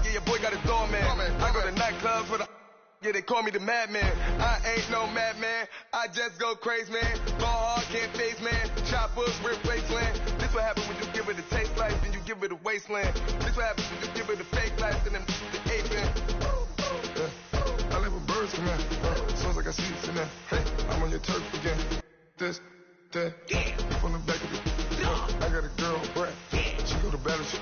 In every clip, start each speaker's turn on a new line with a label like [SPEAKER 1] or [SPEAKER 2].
[SPEAKER 1] yeah, your boy got a doorman. I go to nightclubs with a... Yeah, they call me the madman. I ain't no madman. I just go crazy, man. Ball hard, can't face, man. Choppers, rip wasteland. This what happens when you give it a taste life and you give it a wasteland. This what happens when you give it a fake life and then the aping. I live with birds from there. As soon as I got seats in there. Hey, I'm on your turf again. This, that, from the back of the... I got a girl, Brad. She go to battleship.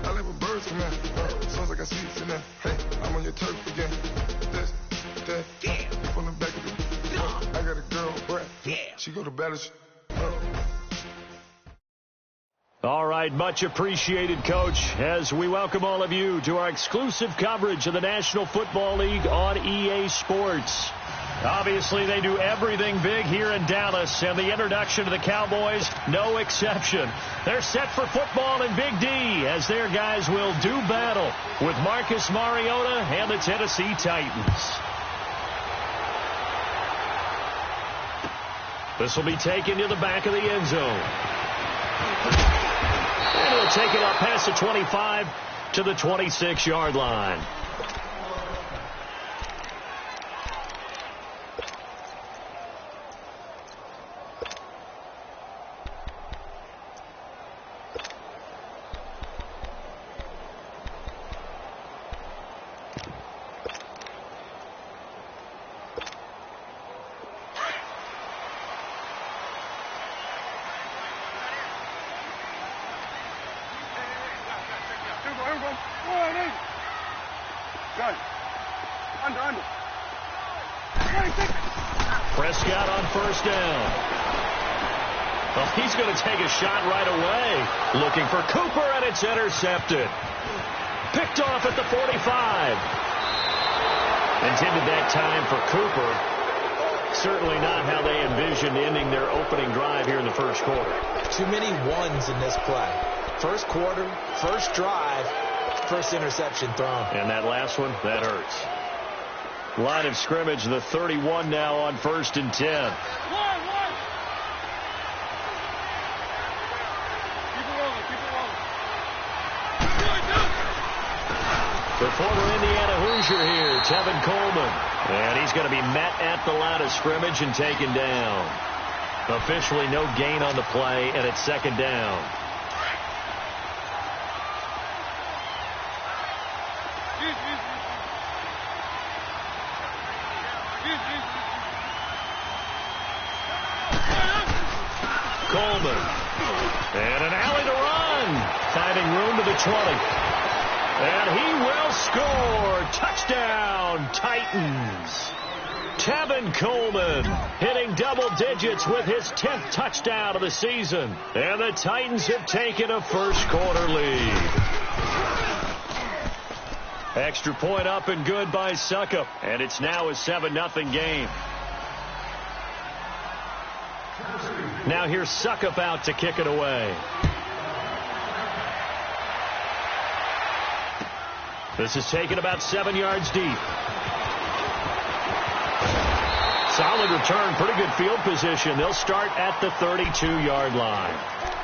[SPEAKER 1] I live with birds from there. As soon as I got seats in there. Hey, I'm on your turf again. This, that, from the back of the... I got a girl, Brad. She go to battleship.
[SPEAKER 2] All right, much appreciated, Coach, as we welcome all of you to our exclusive coverage of the National Football League on EA Sports. Obviously, they do everything big here in Dallas, and the introduction to the Cowboys, no exception. They're set for football in Big D, as their guys will do battle with Marcus Mariota and the Tennessee Titans. This will be taken to the back of the end zone. And he'll take it up past the 25 to the 26-yard line.
[SPEAKER 3] Prescott on first down.
[SPEAKER 2] Oh, he's going to take a shot right away. Looking for Cooper, and it's intercepted. Picked off at the 45. Intended that time for Cooper. Certainly not how they envisioned ending their opening drive here in the first quarter.
[SPEAKER 3] Too many ones in this play. First quarter, first drive, first interception thrown.
[SPEAKER 2] And that last one, that hurts. Line of scrimmage, the 31 now on 1st and 10. The former Indiana Hoosier here, Tevin Coleman. And he's going to be met at the line of scrimmage and taken down. Officially no gain on the play, and it's second down. Coleman. And an alley to run. Finding room to the 20. And he will score. Touchdown, Titans. Tevin Coleman hitting double digits with his 10th touchdown of the season. And the Titans have taken a first quarter lead. Extra point up and good by Suckup. And it's now a 7-0 game. Now here's Suckup out to kick it away. This is taken about 7 yards deep. Solid return, pretty good field position. They'll start at the 32-yard line.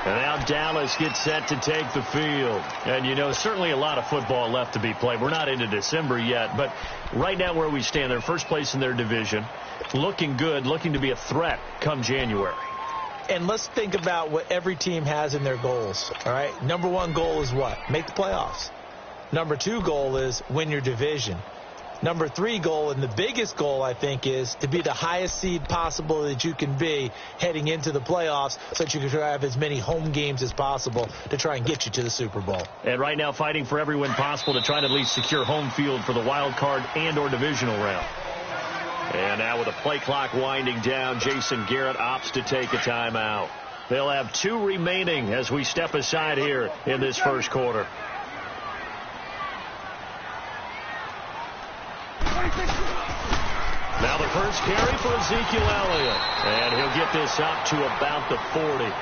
[SPEAKER 2] And now Dallas gets set to take the field. And, you know, certainly a lot of football left to be played. We're not into December yet, but right now where we stand, they're first place in their division. Looking good, looking to be a threat come January.
[SPEAKER 3] And let's think about what every team has in their goals, all right? Number one goal is what? Make the playoffs. Number two goal is win your division. Number three goal, and the biggest goal, I think, is to be the highest seed possible that you can be heading into the playoffs so that you can have as many home games as possible to try and get you to the Super Bowl.
[SPEAKER 2] And right now fighting for every win possible to try to at least secure home field for the wild card and or divisional round. And now with the play clock winding down, Jason Garrett opts to take a timeout. They'll have 2 remaining as we step aside here in this first quarter. Now the first carry for Ezekiel Elliott. And he'll get this up to about the 40.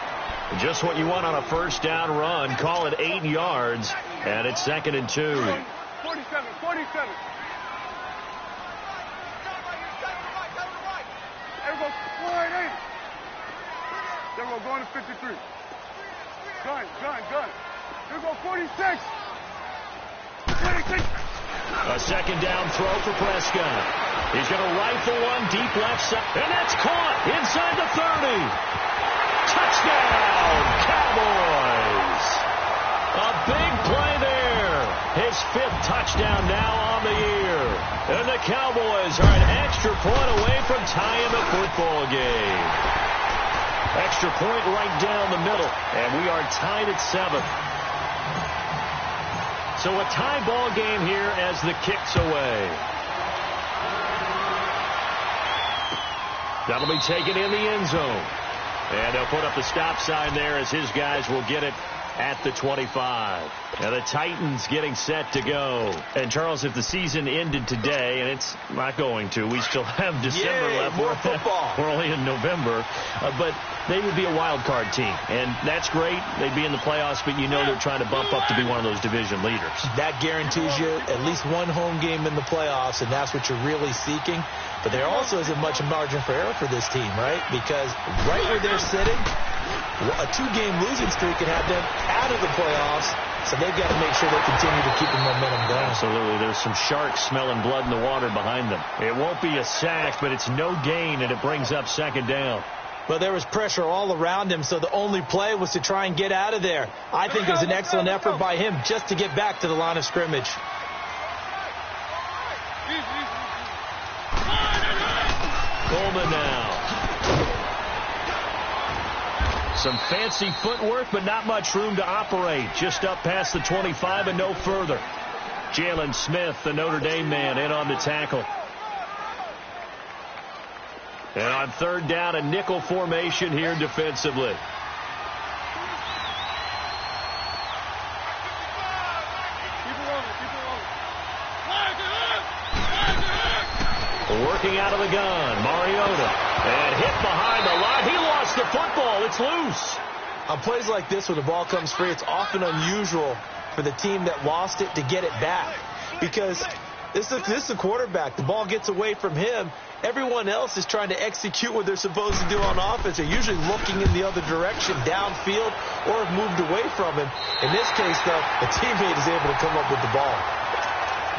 [SPEAKER 2] Just what you want on a first down run. Call it 8 yards. And it's 2nd and 2.
[SPEAKER 4] 47. There we go. There we go. Going to 53. Gun. Here we go. 46.
[SPEAKER 2] A second down throw for Prescott. He's going to rifle one deep left side. And that's caught inside the 30. Touchdown, Cowboys. A big play there. His 5th touchdown now on the year. And the Cowboys are an extra point away from tying the football game. Extra point right down the middle. And we are tied at 7. So a tie ball game here as the kick's away. That'll be taken in the end zone. And they'll put up the stop sign there as his guys will get it at the 25. Now the Titans getting set to go. And Charles, if the season ended today, and it's not going to, we still have December left.
[SPEAKER 3] More football.
[SPEAKER 2] We're only in November. But they would be a wild card team. And that's great. They'd be in the playoffs, but you know they're trying to bump up to be one of those division leaders.
[SPEAKER 3] That guarantees you at least one home game in the playoffs, and that's what you're really seeking. But there also isn't much margin for error for this team, right? Because right where they're sitting, a 2-game losing streak can have them out of the playoffs, so they've got to make sure they continue to keep the momentum going.
[SPEAKER 2] Absolutely. There's some sharks smelling blood in the water behind them. It won't be a sack, but it's no gain, and it brings up second down.
[SPEAKER 3] Well, there was pressure all around him, so the only play was to try and get out of there. I think it was an excellent effort by him just to get back to the line of scrimmage.
[SPEAKER 2] Coleman now. Some fancy footwork, but not much room to operate. Just up past the 25 and no further. Jalen Smith, the Notre Dame man, in on the tackle. And on third down, a nickel formation here defensively. Working out of the gun, Mariota. And hit behind the line. He lost the football. It's loose.
[SPEAKER 3] On plays like this where the ball comes free, it's often unusual for the team that lost it to get it back. Because this is a quarterback. The ball gets away from him. Everyone else is trying to execute what they're supposed to do on offense. They're usually looking in the other direction, downfield, or have moved away from him. In this case, though, the teammate is able to come up with the ball.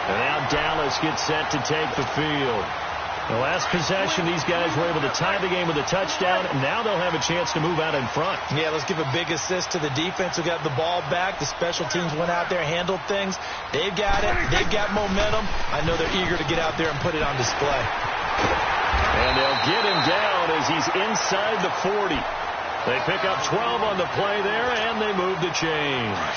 [SPEAKER 2] And now Dallas gets set to take the field. The last possession, these guys were able to tie the game with a touchdown, and now they'll have a chance to move out in front.
[SPEAKER 3] Yeah, let's give a big assist to the defense who got the ball back. The special teams went out there, handled things. They've got it. They've got momentum. I know they're eager to get out there and put it on display.
[SPEAKER 2] And they'll get him down as he's inside the 40. They pick up 12 on the play there, and they move the chains.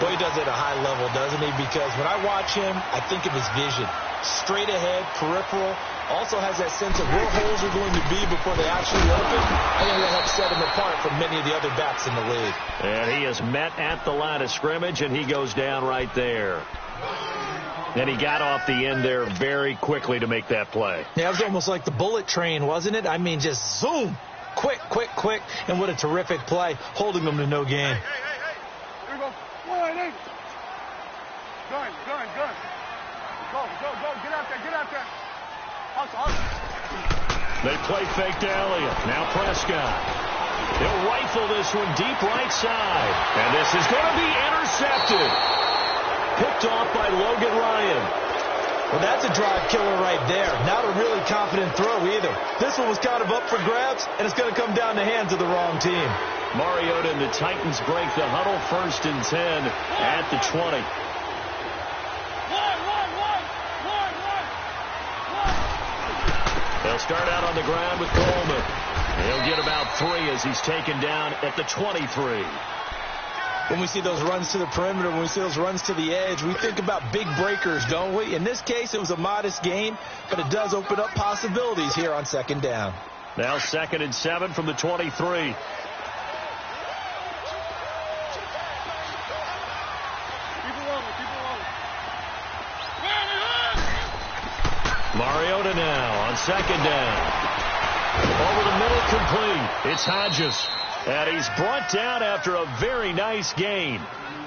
[SPEAKER 3] Boy, he does it at a high level, doesn't he? Because when I watch him, I think of his vision. Straight ahead, peripheral, also has that sense of where holes are going to be before they actually open. I think that helps set him apart from many of the other backs in the league.
[SPEAKER 2] And he is met at the line of scrimmage, and he goes down right there. And he got off the end there very quickly to make that play.
[SPEAKER 3] Yeah, it was almost like the bullet train, wasn't it? I mean, just zoom, quick, quick, quick, and what a terrific play, holding them to no gain.
[SPEAKER 1] Here we go. 1-8. Gun. Go, get out there.
[SPEAKER 2] They play fake to Elliott. Now Prescott. He'll rifle this one deep right side. And this is going to be intercepted. Picked off by Logan Ryan.
[SPEAKER 3] Well, that's a drive killer right there. Not a really confident throw either. This one was kind of up for grabs, and it's going to come down the hands of the wrong team.
[SPEAKER 2] Mariota and the Titans break the huddle, 1st and 10 at the 20. They'll start out on the ground with Coleman. He'll get about 3 as he's taken down at the 23.
[SPEAKER 3] When we see those runs to the perimeter, when we see those runs to the edge, we think about big breakers, don't we? In this case, it was a modest gain, but it does open up possibilities here on 2nd down.
[SPEAKER 2] Now 2nd and 7 from the 23. Mariota now on 2nd down. Over the middle, complete. It's Hodges. And he's brought down after a very nice gain.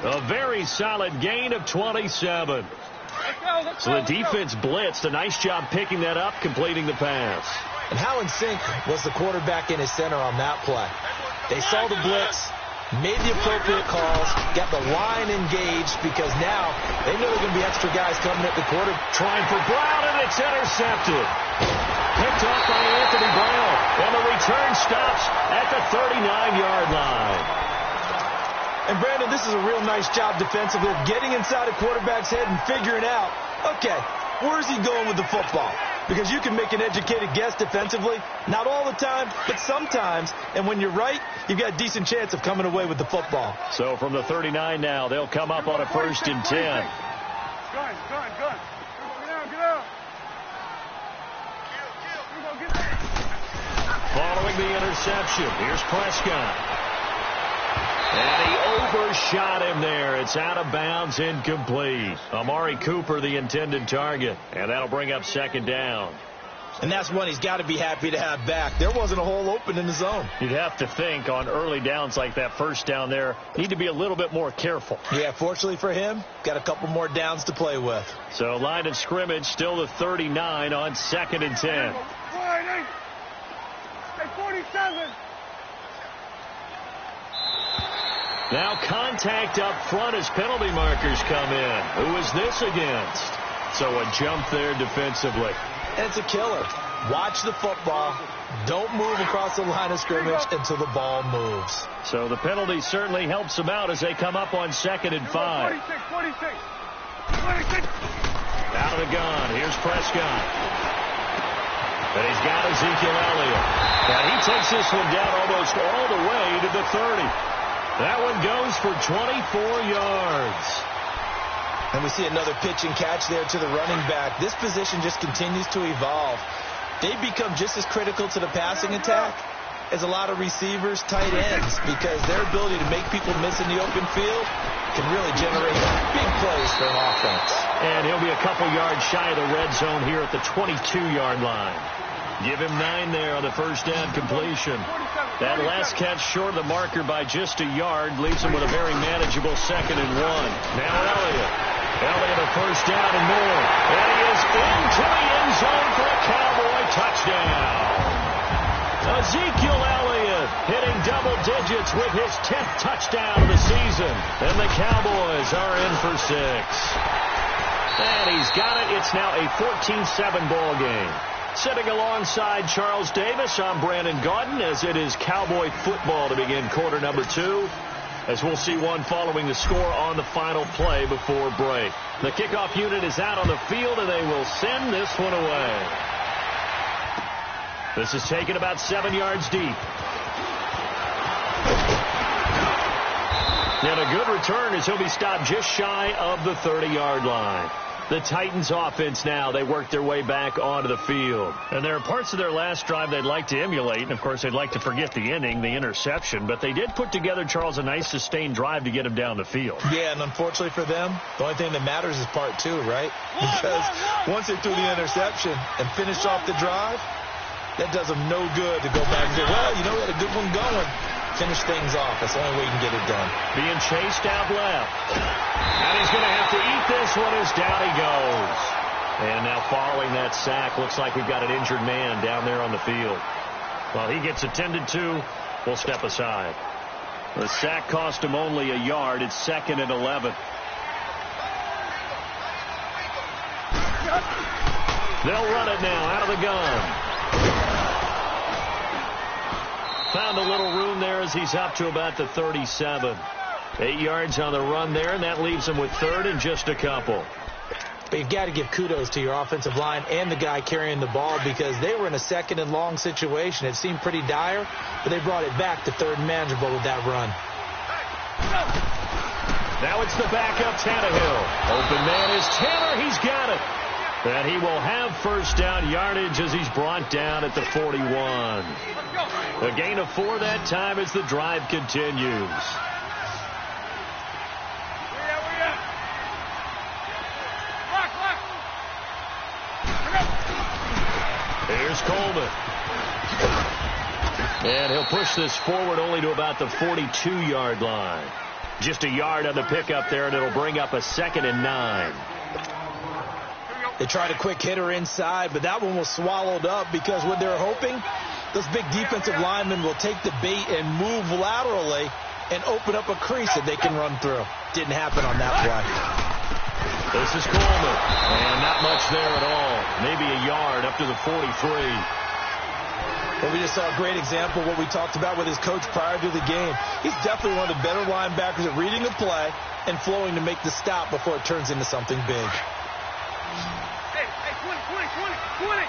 [SPEAKER 2] A very solid gain of 27. So the defense blitzed. A nice job picking that up, completing the pass.
[SPEAKER 3] And how in sync was the quarterback and his center on that play? They saw the blitz. made the appropriate calls, got the line engaged, because now they know there are going to be extra guys coming at the quarter.
[SPEAKER 2] Trying for Brown, and it's intercepted. Picked off by Anthony Brown, and the return stops at the 39-yard line.
[SPEAKER 3] And, Brandon, this is a real nice job defensively of getting inside a quarterback's head and figuring out, okay, where's he going with the football? Because you can make an educated guess defensively, not all the time, but sometimes. And when you're right, you've got a decent chance of coming away with the football.
[SPEAKER 2] So from the 39 now, they'll come up on a 1st and 10.
[SPEAKER 1] Go. Get out.
[SPEAKER 2] Following the interception, here's Prescott. And he overshot him there. It's out of bounds, incomplete. Amari Cooper, the intended target. And that'll bring up 2nd down.
[SPEAKER 3] And that's one he's got to be happy to have back. There wasn't a hole open in the zone.
[SPEAKER 2] You'd have to think on early downs like that, 1st down there, need to be a little bit more careful.
[SPEAKER 3] Yeah, fortunately for him, got a couple more downs to play with.
[SPEAKER 2] So line of scrimmage, still the 39 on 2nd and 10.
[SPEAKER 1] 47.
[SPEAKER 2] Now contact up front as penalty markers come in. Who is this against? So a jump there defensively.
[SPEAKER 3] And it's a killer. Watch the football. Don't move across the line of scrimmage until the ball moves.
[SPEAKER 2] So the penalty certainly helps them out as they come up on 2nd and 5.
[SPEAKER 1] 46.
[SPEAKER 2] Out of the gun. Here's Prescott. And he's got Ezekiel Elliott. And he takes this one down almost all the way to the 30. That one goes for 24 yards.
[SPEAKER 3] And we see another pitch and catch there to the running back. This position just continues to evolve. They become just as critical to the passing attack as a lot of receivers, tight ends, because their ability to make people miss in the open field can really generate big plays for an offense.
[SPEAKER 2] And he'll be a couple yards shy of the red zone here at the 22-yard line. Give him 9 there on the 1st down completion. That last catch short of the marker by just a yard leaves him with a very manageable 2nd and 1. Now Elliott a 1st down and more. And he is into the end zone for a Cowboy touchdown. Ezekiel Elliott hitting double digits with his 10th touchdown of the season. And the Cowboys are in for 6. And he's got it. It's now a 14-7 ball game. Sitting alongside Charles Davis, I'm Brandon Gaudin, as it is Cowboy football to begin quarter number 2, as we'll see one following the score on the final play before break. The kickoff unit is out on the field, and they will send this one away. This is taken about 7 yards deep. And a good return as he'll be stopped just shy of the 30-yard line. The Titans offense now, they work their way back onto the field. And there are parts of their last drive they'd like to emulate. And, of course, they'd like to forget the ending, the interception. But they did put together, Charles, a nice sustained drive to get him down the field.
[SPEAKER 3] Yeah, and unfortunately for them, the only thing that matters is part 2, right? Because once they threw the interception and finished off the drive, that does them no good to go back and say, well, you know, we had a good one going. Finish things off. That's the only way you can get it done.
[SPEAKER 2] Being chased out left. And he's going to have to eat this one as down he goes. And now following that sack, looks like we've got an injured man down there on the field. While he gets attended to, we'll step aside. The sack cost him only a yard. It's 2nd and 11. They'll run it now out of the gun. Found a little room there as he's up to about the 37. 8 yards on the run there, and that leaves him with 3rd and just a couple.
[SPEAKER 3] But you've got to give kudos to your offensive line and the guy carrying the ball, because they were in a 2nd and long situation. It seemed pretty dire, but they brought it back to 3rd and manageable with that run.
[SPEAKER 2] Now it's the backup Tannehill. Open man is Tanner. He's got it. And he will have 1st down yardage as he's brought down at the 41. A gain of 4 that time as the drive continues. Here's Coleman. And he'll push this forward only to about the 42-yard line. Just a yard on the pickup there, and it'll bring up a 2nd and 9.
[SPEAKER 3] They tried a quick hitter inside, but that one was swallowed up because what they're hoping, those big defensive linemen will take the bait and move laterally and open up a crease that they can run through. Didn't happen on that play.
[SPEAKER 2] This is Coleman, and not much there at all. Maybe a yard up to the 43.
[SPEAKER 3] Well, we just saw a great example of what we talked about with his coach prior to the game. He's definitely one of the better linebackers at reading a play and flowing to make the stop before it turns into something big.
[SPEAKER 1] Hey, 20.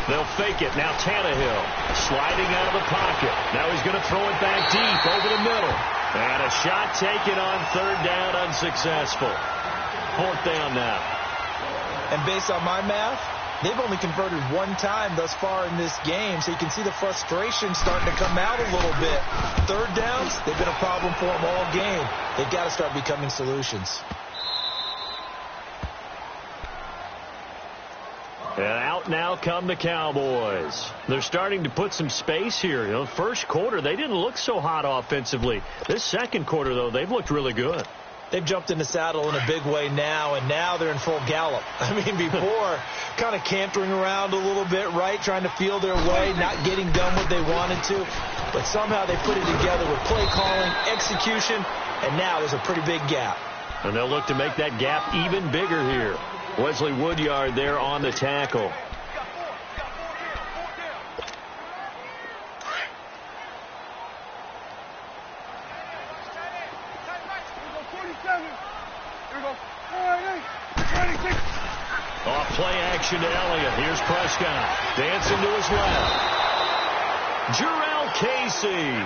[SPEAKER 2] They'll fake it. Now Tannehill sliding out of the pocket. Now he's going to throw it back deep over the middle. And a shot taken on third down, unsuccessful. Fourth down now.
[SPEAKER 3] And based on my math, they've only converted one time thus far in this game, so you can see the frustration starting to come out a little bit. Third downs, they've been a problem for them all game. They've got to start becoming solutions.
[SPEAKER 2] And out now come the Cowboys. They're starting to put some space here. You know, first quarter, they didn't look so hot offensively. This second quarter, though, they've looked really good.
[SPEAKER 3] They've jumped in the saddle in a big way now, and now they're in full gallop. I mean, before, kind of cantering around a little bit, right, trying to feel their way, not getting done what they wanted to. But somehow they put it together with play calling, execution, and now there's a pretty big gap.
[SPEAKER 2] And they'll look to make that gap even bigger here. Wesley Woodyard there on the tackle. Off play action to Elliott. Here's Prescott. Dancing to his left. Jarrell Casey.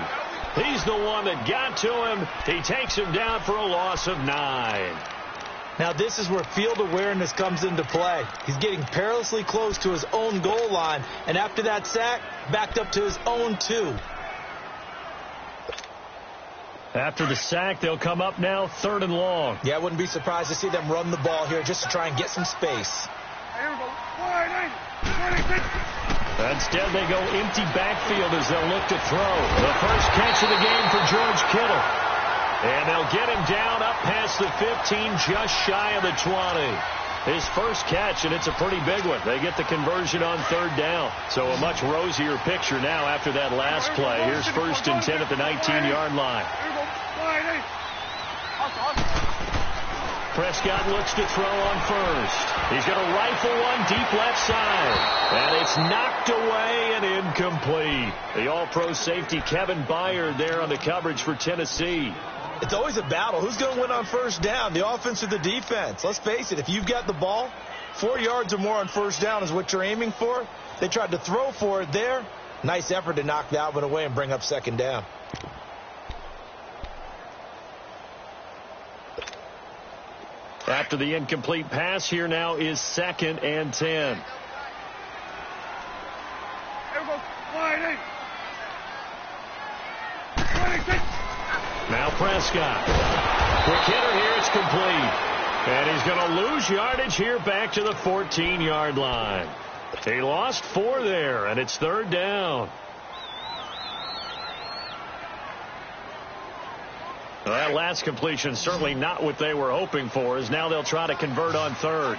[SPEAKER 2] He's the one that got to him. He takes him down for a loss of 9.
[SPEAKER 3] Now this is where field awareness comes into play. He's getting perilously close to his own goal line, and after that sack, backed up to his own 2.
[SPEAKER 2] After the sack, they'll come up now 3rd and long.
[SPEAKER 3] Yeah, I wouldn't be surprised to see them run the ball here just to try and get some space.
[SPEAKER 2] Instead, they go empty backfield as they'll look to throw. The first catch of the game for George Kittle. And they'll get him down up past the 15, just shy of the 20. His first catch, and it's a pretty big one. They get the conversion on 3rd down. So a much rosier picture now after that last play. Here's 1st and 10 at the 19-yard line. Prescott looks to throw on first. He's going to rifle one deep left side. And it's knocked away and incomplete. The all-pro safety Kevin Byard there on the coverage for Tennessee.
[SPEAKER 3] It's always a battle. Who's going to win on first down, the offense or the defense? Let's face it, if you've got the ball, 4 yards or more on first down is what you're aiming for. They tried to throw for it there. Nice effort to knock that one away and bring up 2nd down.
[SPEAKER 2] After the incomplete pass, here now is 2nd and 10. Now Prescott. Quick hitter here. It's complete. And he's going to lose yardage here back to the 14-yard line. He lost 4 there, and it's 3rd down. Well, that last completion certainly not what they were hoping for, as now they'll try to convert on 3rd.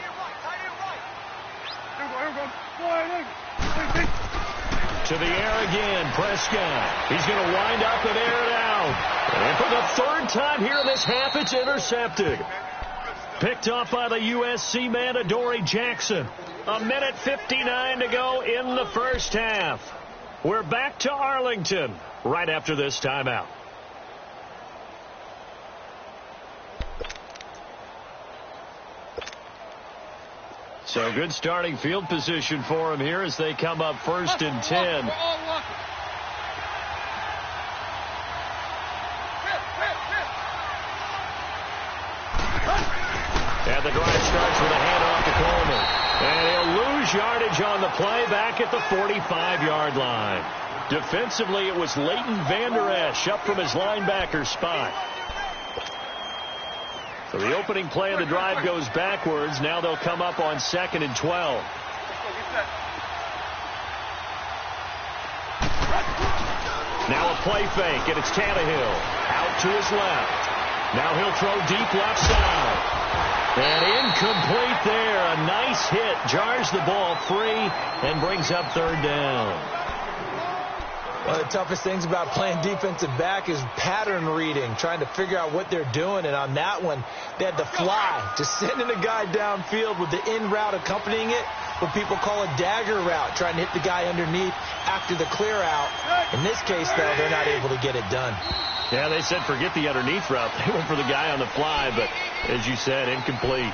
[SPEAKER 2] To the air again, Prescott. He's going to wind up and air it out. And for the 3rd time here in this half, it's intercepted. Picked off by the USC man, Adoree Jackson. 1:59 to go in the first half. We're back to Arlington right after this timeout. So good starting field position for him here as they come up 1st and 10. And the drive starts with a handoff to Coleman. And he'll lose yardage on the play back at the 45-yard line. Defensively, it was Leighton Vander Esch up from his linebacker spot. So the opening play of the drive goes backwards. Now they'll come up on 2nd and 12. Now a play fake, and it's Tannehill out to his left. Now he'll throw deep left side. And incomplete there. A nice hit. Jars the ball free and brings up third down.
[SPEAKER 3] One of the toughest things about playing defensive back is pattern reading, trying to figure out what they're doing. And on that one, they had the fly, just sending a guy downfield with the in route accompanying it, what people call a dagger route, trying to hit the guy underneath after the clear out. In this case, though, they're not able to get it done.
[SPEAKER 2] Yeah, they said forget the underneath route. They went for the guy on the fly, but as you said, incomplete.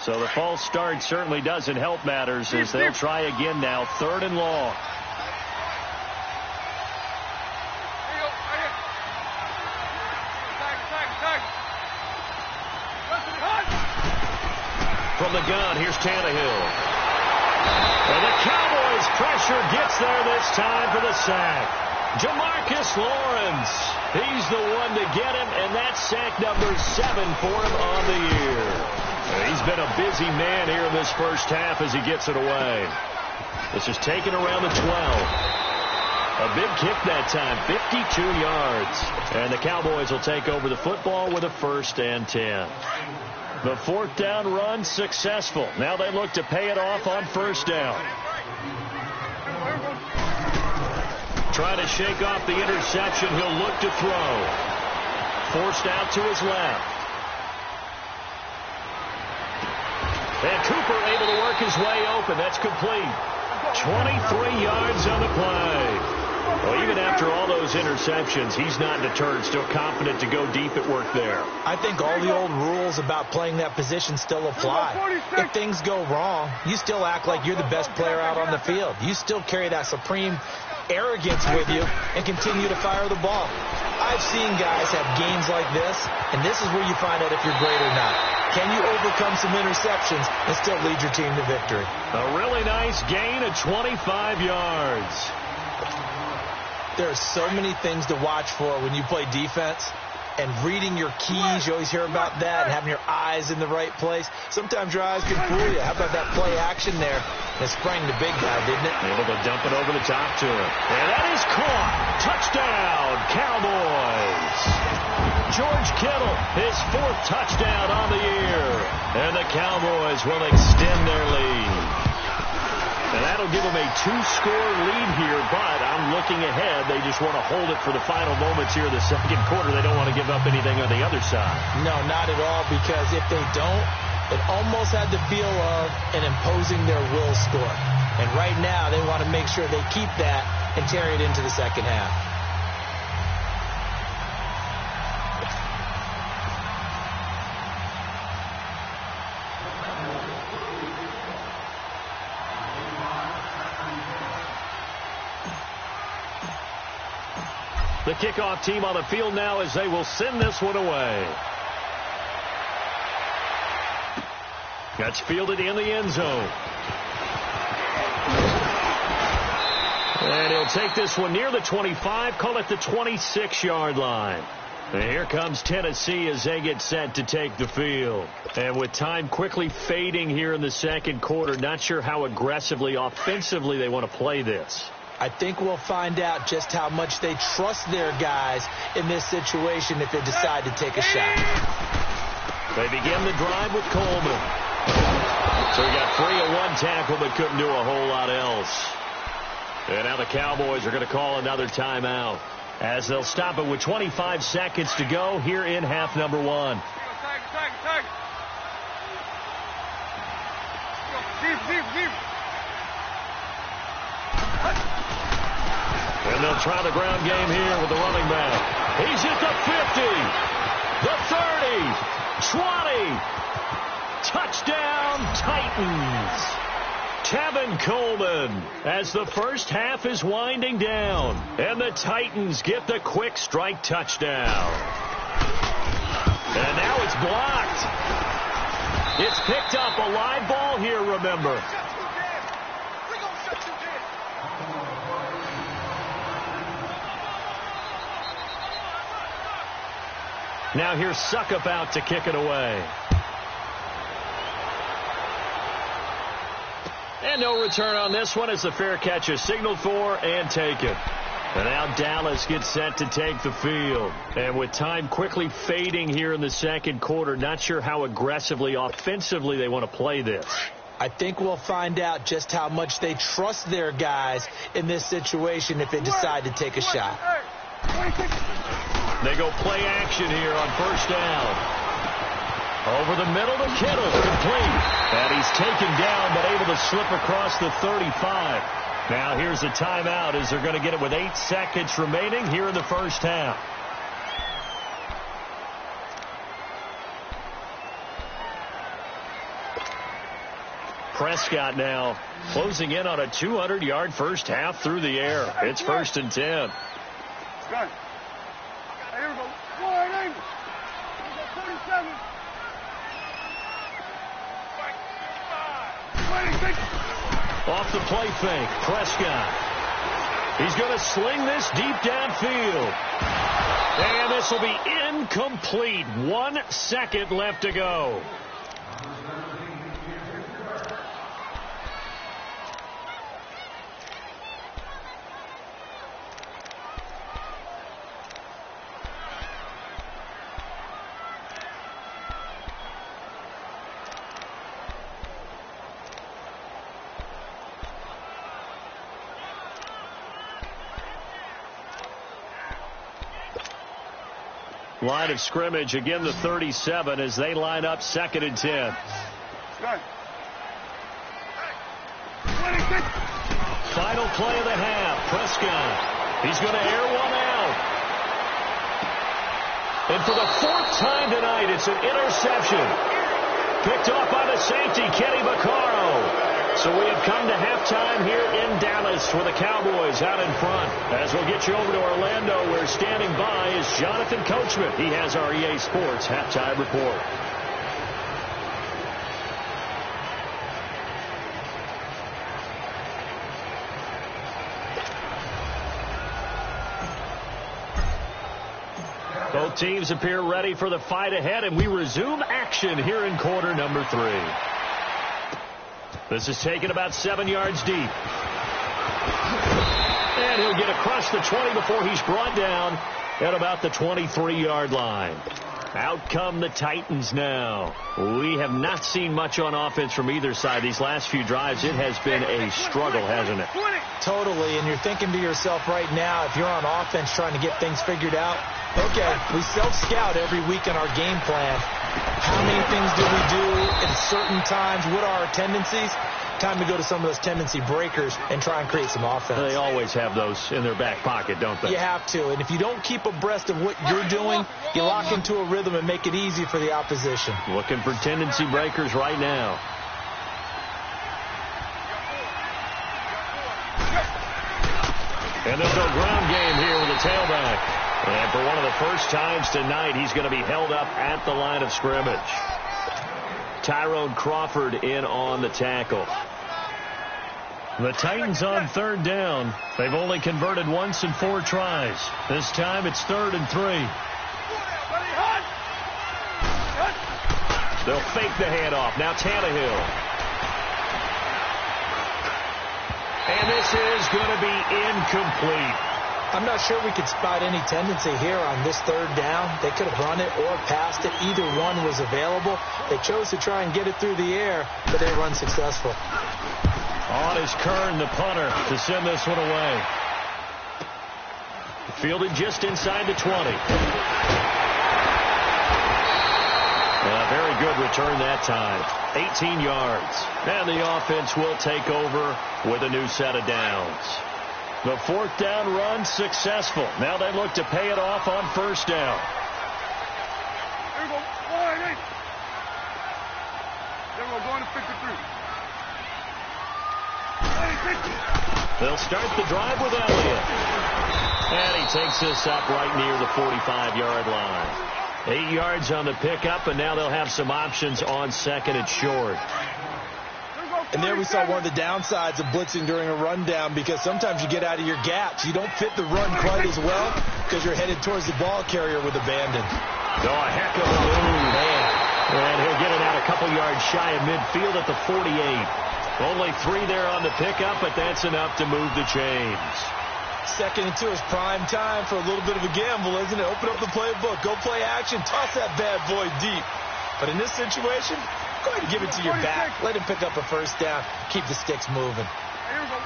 [SPEAKER 2] So the false start certainly doesn't help matters as they'll try again now. 3rd and long. From the gun, here's Tannehill. And the Cowboys' pressure gets there this time for the sack. Jamarcus Lawrence, he's the one to get him, and that's sack number 7 for him on the year. He's been a busy man here in this first half as he gets it away. This is taken around the 12. A big kick that time, 52 yards. And the Cowboys will take over the football with a 1st and 10. The 4th down run successful. Now they look to pay it off on 1st down. Trying to shake off the interception. He'll look to throw. Forced out to his left. And Cooper able to work his way open. That's complete. 23 yards on the play. Well, even after all those interceptions, he's not deterred. Still confident to go deep at work there.
[SPEAKER 3] I think all the old rules about playing that position still apply. If things go wrong, you still act like you're the best player out on the field. You still carry that supreme arrogance with you and continue to fire the ball. I've seen guys have games like this, and this is where you find out if you're great or not. Can you overcome some interceptions and still lead your team to victory?
[SPEAKER 2] A really nice gain of 25 yards.
[SPEAKER 3] There are so many things to watch for when you play defense. And reading your keys, you always hear about that, and having your eyes in the right place. Sometimes your eyes can fool you. How about that play action there? It sprang the big guy, didn't it?
[SPEAKER 2] Able to dump it over the top to him. And that is caught. Touchdown, Cowboys. George Kittle, his 4th touchdown on the year. And the Cowboys will extend their lead. And that'll give them a 2-score lead here, but I'm looking ahead. They just want to hold it for the final moments here of the 2nd quarter. They don't want to give up anything on the other side.
[SPEAKER 3] No, not at all, because if they don't, it almost had the feel of an imposing their will score. And right now, they want to make sure they keep that and carry it into the 2nd half.
[SPEAKER 2] The kickoff team on the field now as they will send this one away. That's fielded in the end zone. And he'll take this one near the 25, call it the 26-yard line. And here comes Tennessee as they get set to take the field. And with time quickly fading here in the 2nd quarter, not sure how aggressively, offensively they want to play this.
[SPEAKER 3] I think we'll find out just how much they trust their guys in this situation if they decide to take a shot.
[SPEAKER 2] They begin the drive with Coleman. So he got free of 1 tackle but couldn't do a whole lot else. And now the Cowboys are going to call another timeout as they'll stop it with 25 seconds to go here in half number 1. And they'll try the ground game here with the running back. He's at the 50, the 30, 20. Touchdown, Titans. Tevin Coleman as the first half is winding down. And the Titans get the quick strike touchdown. And now it's blocked. It's picked up. A live ball here, remember. Now here's Suckup out to kick it away. And no return on this one as the fair catch is signaled for and taken. And now Dallas gets set to take the field. And with time quickly fading here in the second quarter, not sure how aggressively, offensively they want to play this.
[SPEAKER 3] I think we'll find out just how much they trust their guys in this situation if they decide to take a shot.
[SPEAKER 2] They go play action here on first down. Over the middle to Kittle, complete. And he's taken down but able to slip across the 35. Now here's a timeout as they're going to get it with 8 seconds remaining here in the first half. Prescott now closing in on a 200-yard first half through the air. It's 1st and 10.
[SPEAKER 1] Here we go. 47.
[SPEAKER 2] Off the play fake, Prescott. He's going to sling this deep downfield. And this will be incomplete. 1 second left to go. Line of scrimmage, again the 37 as they line up 2nd and 10. Final play of the half. Prescott. He's going to air one out. And for the 4th time tonight, it's an interception. Picked off by the safety, Kenny Vaccaro. So we have come to halftime here in Dallas with the Cowboys out in front. As we'll get you over to Orlando, where standing by is Jonathan Coachman. He has our EA Sports halftime report. Both teams appear ready for the fight ahead, and we resume action here in quarter number 3. This is taken about 7 yards deep. And he'll get across the 20 before he's brought down at about the 23-yard line. Out come the Titans now. We have not seen much on offense from either side these last few drives. It has been a struggle, hasn't it?
[SPEAKER 3] Totally, and you're thinking to yourself right now, if you're on offense trying to get things figured out, okay, we self-scout every week in our game plan. How many things do we do at certain times? What are our tendencies? Time to go to some of those tendency breakers and try and create some offense.
[SPEAKER 2] They always have those in their back pocket, don't they?
[SPEAKER 3] You have to. And if you don't keep abreast of what you're doing, you lock into a rhythm and make it easy for the opposition.
[SPEAKER 2] Looking for tendency breakers right now. And they'll go ground game here with a tailback. And for one of the first times tonight, he's going to be held up at the line of scrimmage. Tyrone Crawford in on the tackle. The Titans on 3rd down. They've only converted once in 4 tries. This time it's 3rd and 3. They'll fake the handoff. Now Tannehill. And this is going to be incomplete.
[SPEAKER 3] I'm not sure we could spot any tendency here on this 3rd down. They could have run it or passed it. Either one was available. They chose to try and get it through the air, but they run successful.
[SPEAKER 2] On is Kern, the punter, to send this one away. Fielded just inside the 20. A very good return that time. 18 yards. And the offense will take over with a new set of downs. The 4th down run successful. Now they look to pay it off on 1st down.
[SPEAKER 1] Here we go. Then we're going to 53.
[SPEAKER 2] They'll start the drive with Elliott. And he takes this up right near the 45-yard line. 8 yards on the pickup, and now they'll have some options on 2nd and short.
[SPEAKER 3] And there we saw one of the downsides of blitzing during a rundown, because sometimes you get out of your gaps. You don't fit the run quite as well because you're headed towards the ball carrier with abandon.
[SPEAKER 2] Oh, a heck of a move, man. And he'll get it out a couple yards shy of midfield at the 48. Only 3 there on the pickup, but that's enough to move the chains.
[SPEAKER 3] 2nd and 2 is prime time for a little bit of a gamble, isn't it? Open up the playbook, go play action, toss that bad boy deep. But in this situation, go ahead and give it to your back. Let him pick up a first down. Keep the sticks moving.
[SPEAKER 1] Here we go.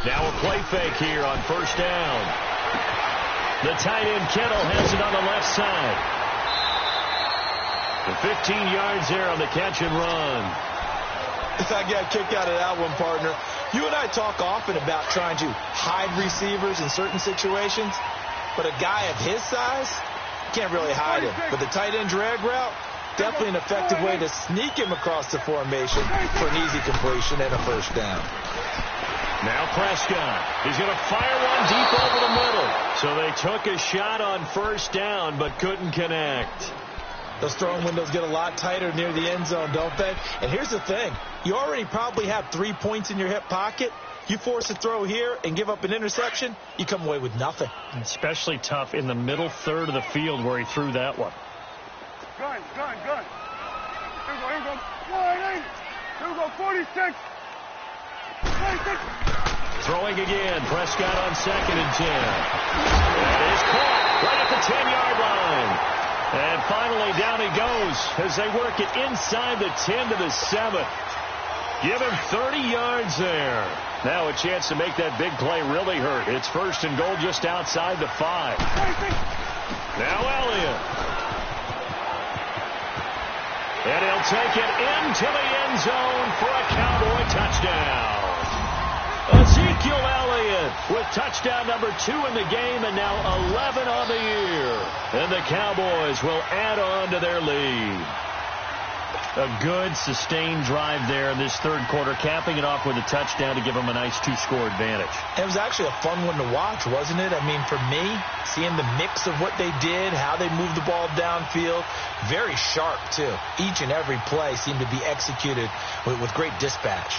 [SPEAKER 2] Now a play fake here on first down. The tight end Kittle has it on the left side. The 15 yards there on the catch and run.
[SPEAKER 3] I got a kick out of that one, partner. You and I talk often about trying to hide receivers in certain situations, but a guy of his size can't really hide him. But the tight end drag route, definitely an effective way to sneak him across the formation for an easy completion and a first down.
[SPEAKER 2] Now Prescott. He's going to fire one deep over the middle. So they took a shot on first down but couldn't connect.
[SPEAKER 3] Those throwing windows get a lot tighter near the end zone, don't they? And here's the thing. You already probably have 3 points in your hip pocket. You force a throw here and give up an interception, you come away with nothing.
[SPEAKER 2] Especially tough in the middle third of the field where he threw that one.
[SPEAKER 1] Gun. Here we go. Here we go, 46.
[SPEAKER 2] Throwing again. Prescott on 2nd and 10. That is caught right at the 10-yard line. And finally down he goes as they work it inside the 10 to the 7. Give him 30 yards there. Now a chance to make that big play really hurt. It's 1st and goal just outside the 5. Now Elliott. And he'll take it into the end zone for a Cowboy touchdown. Ezekiel Elliott with touchdown number 2 in the game and now 11 on the year. And the Cowboys will add on to their lead. A good sustained drive there in this third quarter, capping it off with a touchdown to give them a nice 2-score advantage.
[SPEAKER 3] It was actually a fun one to watch, wasn't it? I mean, for me, seeing the mix of what they did, how they moved the ball downfield, very sharp, too. Each and every play seemed to be executed with great dispatch.